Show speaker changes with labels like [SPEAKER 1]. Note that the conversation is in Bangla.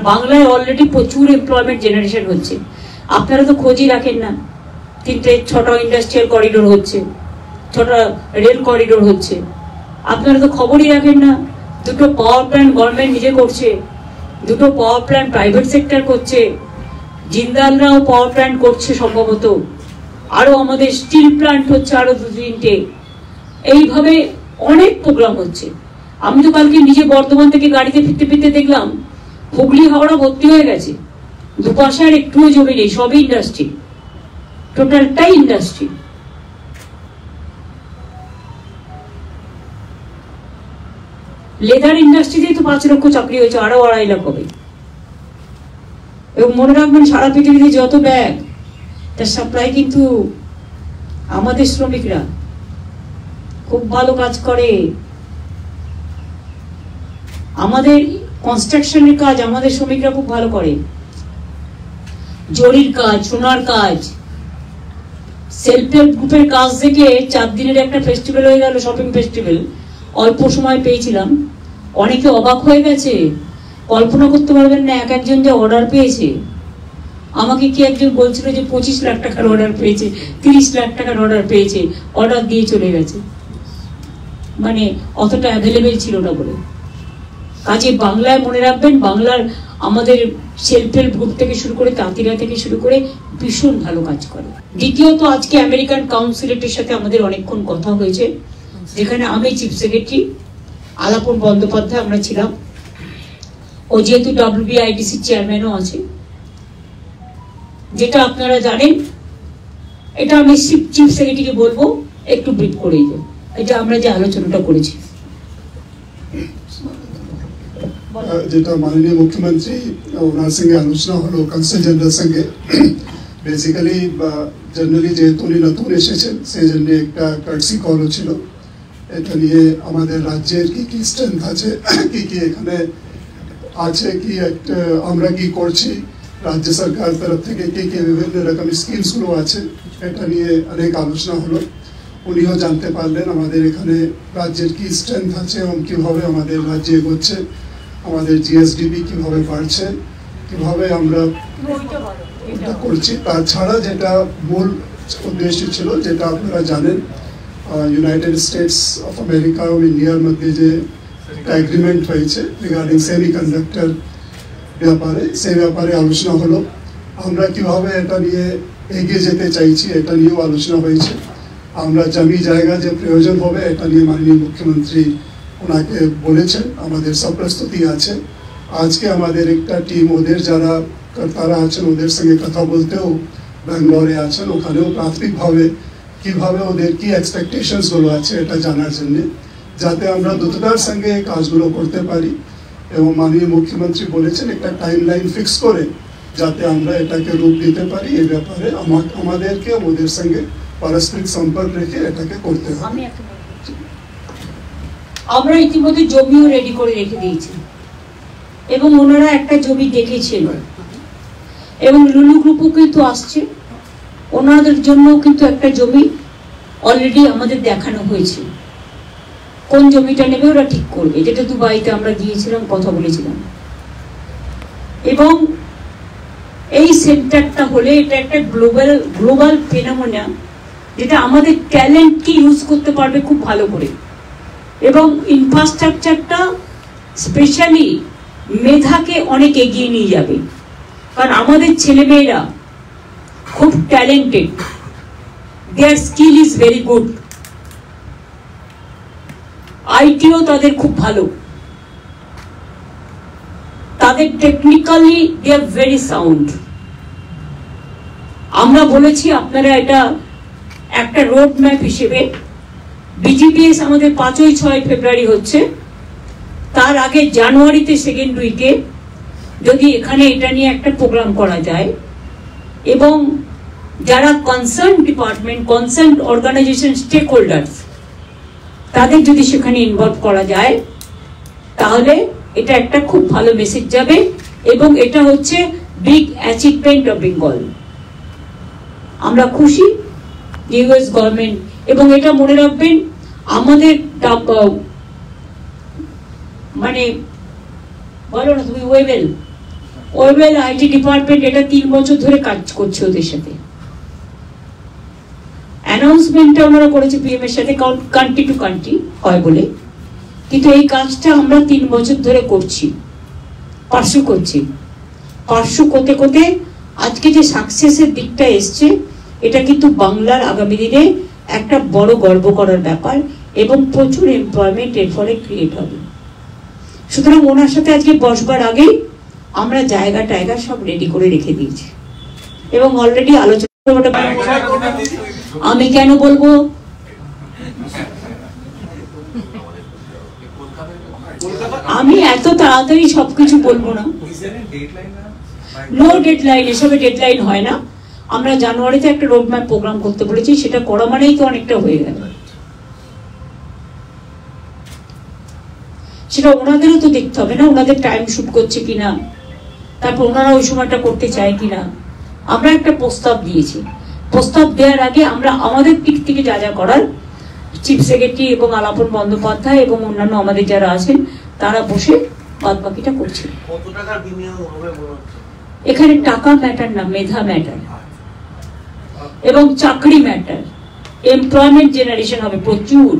[SPEAKER 1] বাংলায় অলরেডি প্রচুর এমপ্লয়মেন্ট জেনারেশন হচ্ছে, আপনারা তো খোঁজই রাখেন না। 6টা ইন্ডাস্ট্রিয়াল করিডোর হচ্ছে, 6টা রেল করিডোর হচ্ছে, আপনারা তো খবরই রাখেন না। 2টো পাওয়ার প্ল্যান্ট গভর্নমেন্ট নিজে করছে, 2টো পাওয়ার প্ল্যান্ট প্রাইভেট সেক্টর করছে, জিন্দালরাও পাওয়ার প্ল্যান্ট করছে সম্ভবত, আরো আমাদের স্টিল প্ল্যান্ট হচ্ছে আরো 2-3টে, এইভাবে অনেক প্রোগ্রাম হচ্ছে। আমি তো কালকে নিজে বর্ধমান থেকে গাড়িতে ফিরতে ফিরতে দেখলাম হুগলি হাওড়া ভর্তি হয়ে গেছে, দুপাশে আর একটুও জমি নেই, সবই ইন্ডাস্ট্রি, টোটালটাই ইন্ডাস্ট্রি। লেদার ইন্ডাস্ট্রিতে তো 5 লক্ষ চাকরি হয়েছে, আরো 2.5 লাখ হবে। এবং মনে রাখবেন সারা পৃথিবীতে যত ব্যাগ তার সাপ্লাই কিন্তু আমাদের শ্রমিকরা খুব ভালো কাজ করে। আমাদের কনস্ট্রাকশনের কাজ আমাদের শ্রমিকরা খুব ভালো করে, জরির কাজ, সোনার কাজ, সেলফ হেল্প গ্রুপের কাজ থেকে 4 দিনের একটা ফেস্টিভ্যাল হয়ে গেল, শপিং ফেস্টিভ্যাল, অল্প সময় পেয়েছিলাম। অনেকে অবাক হয়ে গেছে, কল্পনা করতে পারবেন না এক একজন যে অর্ডার পেয়েছে। আমাকে কি একজন বলছিল যে 25 লাখ টাকার অর্ডার পেয়েছে, 30 লাখ টাকার অর্ডার পেয়েছে, অর্ডার দিয়ে চলে গেছে, মানে অতটা অ্যাভেলেবেল ছিল না বলে। কাজে বাংলায় মনে রাখবেন, বাংলার আমাদের সেলফ হেল্প গ্রুপ থেকে শুরু করে তাঁতিরা থেকে শুরু করে ভীষণ ভালো কাজ করে। দ্বিতীয়ত, আজকে আমেরিকান কাউন্সিলেটের সাথে আমাদের অনেকক্ষণ কথা হয়েছে, যেখানে আমি চিফ সেক্রেটারি, আলাপন বন্দ্যোপাধ্যায় আমরা ছিলাম, ও যেহেতু WBITC চেয়ারম্যানও আছে। যেটা আপনারা জানেন, এটা আমি চিফ সেক্রেটারিকে বলবো একটু ব্রিফ করেই দেব, এটা আমরা যে আলোচনাটা করেছি।
[SPEAKER 2] যেটা মাননীয় মুখ্যমন্ত্রী ওনার সঙ্গে আলোচনা হলো কনসাল জেনারেল সঙ্গে, বেসিক্যালি জেনারেলি যেহেতু উনি নতুন এসেছেন সেই জন্য একটা কার্টসি কল ছিল। এটা নিয়ে আমাদের রাজ্যের কি কি স্ট্রেংথ আছে, কি কি এখানে আছে, কি একটা আমরা কি করছি, রাজ্য সরকার তরফ থেকে কি কি বিভিন্ন রকমের স্কিমসগুলো আছে, এটা নিয়ে অনেক আলোচনা হলো। উনিও জানতে পারলেন আমাদের এখানে রাজ্যের কি স্ট্রেংথ আছে এবং কীভাবে আমাদের রাজ্যে এগোচ্ছে, আমাদের GSDP কিভাবে বাড়ছে, কিভাবে আমরা এটা করছি। তাছাড়া যেটা মূল উদ্দেশ্য ছিল, যেটা আপনারা জানেন, ইউনাইটেড স্টেটস অফ আমেরিকা ও ইন্ডিয়ার মধ্যে যে একটা এগ্রিমেন্ট হয়েছে রিগার্ডিং সেমিকন্ডাক্টর ব্যাপারে, সেই ব্যাপারে আলোচনা হলো। আমরা কিভাবে এটা নিয়ে এগিয়ে যেতে চাইছি এটা নিয়েও আলোচনা হয়েছে। আমরা জমি জায়গা যে প্রয়োজন হবে এটা নিয়ে মাননীয় মুখ্যমন্ত্রী ওনাকে বলেছেন, আমাদের সব প্রস্তুতি আছে। আজকে আমাদের একটা টিম ওদের যারা কর্তারা আছেন ওদের সঙ্গে কথা বলতেও ব্যাঙ্গালোরে আছেন, ওখানেও প্রাথমিকভাবে কিভাবে ওদের কি এক্সপেকটেশনসগুলো আছে এটা জানার জন্য, যাতে আমরা দ্রুততার সঙ্গে কাজগুলো করতে পারি। এবং মাননীয় মুখ্যমন্ত্রী বলেছেন একটা টাইম লাইন ফিক্স করে যাতে আমরা এটাকে রূপ দিতে পারি। এই ব্যাপারে আমাদেরকে ওদের সঙ্গে পারস্পরিক সম্পর্ক রেখে এটাকে করতে হবে।
[SPEAKER 1] আমরা ইতিমধ্যে জমিও রেডি করে রেখে দিয়েছি এবং ওনারা একটা জমি দেখেছিল এবং লুলু গ্রুপও কিন্তু আসছে, ওনাদের জন্য কিন্তু একটা জমি অলরেডি আমাদের দেখানো হয়েছে। কোন জমিটা নেবে ওরা ঠিক করবে, যেটা দুবাইতে আমরা গিয়েছিলাম, কথা বলেছিলাম। এবং এই সেন্টারটা হলে এটা একটা গ্লোবাল ফেনোমেনা, যেটা আমাদের ট্যালেন্টকে ইউজ করতে পারবে খুব ভালো করে। এবং ইনফ্রাস্ট্রাকচারটা স্পেশালি মেধাকে অনেক এগিয়ে নিয়ে যাবে, কারণ আমাদের ছেলেমেয়েরা খুব talented, their skill is very good, আইটিও তাদের খুব ভালো, তাদের technically they are very sound. আমরা বলেছি আপনারা এটা একটা রোড ম্যাপ হিসেবে, BGPS আমাদের 5-6 ফেব্রুয়ারি হচ্ছে, তার আগে জানুয়ারিতে সেকেন্ড উইকে যদি এখানে এটা নিয়ে একটা প্রোগ্রাম করা যায় এবং যারা concern department, concern organization, stakeholders, তাদের যদি সেখানে ইনভলভ করা যায় তাহলে এটা একটা খুব ভালো মেসেজ যাবে এবং এটা হচ্ছে বিগ অ্যাচিভমেন্ট অফ বেঙ্গল। আমরা খুশি ইউএস গভর্নমেন্ট, এবং এটা মনে রাখবেন আমাদের মানে বলো না তুমি ওয়েবেল ওয়েল আইটি ডিপার্টমেন্ট এটা 3 বছর ধরে কাজ করছে ওদের সাথে। অ্যানাউন্সমেন্টটা ওনারা করেছে পিএম এর সাথে, কান্ট্রি টু কান্ট্রি হয় বলে, কিন্তু এই কাজটা আমরা 3 বছর ধরে করছি, পার্সু করছি। পার্সু করতে করতে আজকে যে সাকসেসের দিকটা এসছে, এটা কিন্তু বাংলার আগামী দিনে একটা বড় গর্ব করার ব্যাপার, এবং প্রচুর এমপ্লয়মেন্ট এর ফলে ক্রিয়েট হবে। সুতরাং ওনার সাথে আজকে বসবার আগে আমরা জায়গা টায়গা সব রেডি করে রেখে দিয়েছি, এবং অলরেডি আলোচনা। আমি কেন বলবো, আমি এত তাড়াতাড়ি সবকিছু বলবো না। নো ডেডলাইন, এসবে ডেডলাইন হয় না। আমরা জানুয়ারিতে একটা রোডম্যাপ প্রোগ্রাম করতে বলেছি, সেটা করা মানেই তো অনেকটা হয়ে গেল। সেটা ওনাদেরও তো দেখতে হবে না, ওনাদের টাইম শুট করছে কিনা, তারপর ওনারা ওই সময়টা করতে চায় কিনা। আমরা একটা প্রস্তাব দিয়েছি, প্রস্তাব দেওয়ার আগে আমরা আমাদের দিক থেকে যা যা করার, চিফ সেক্রেটারি এবং আলাপন বন্দ্যোপাধ্যায় এবং অন্যান্য আমাদের যারা আছেন তারা বসে বাদ বাকিটা করছে। এখানে টাকা ম্যাটার না, মেধা ম্যাটার এবং চাকরি ম্যাটার। এমপ্লয়মেন্ট জেনারেশন হবে প্রচুর।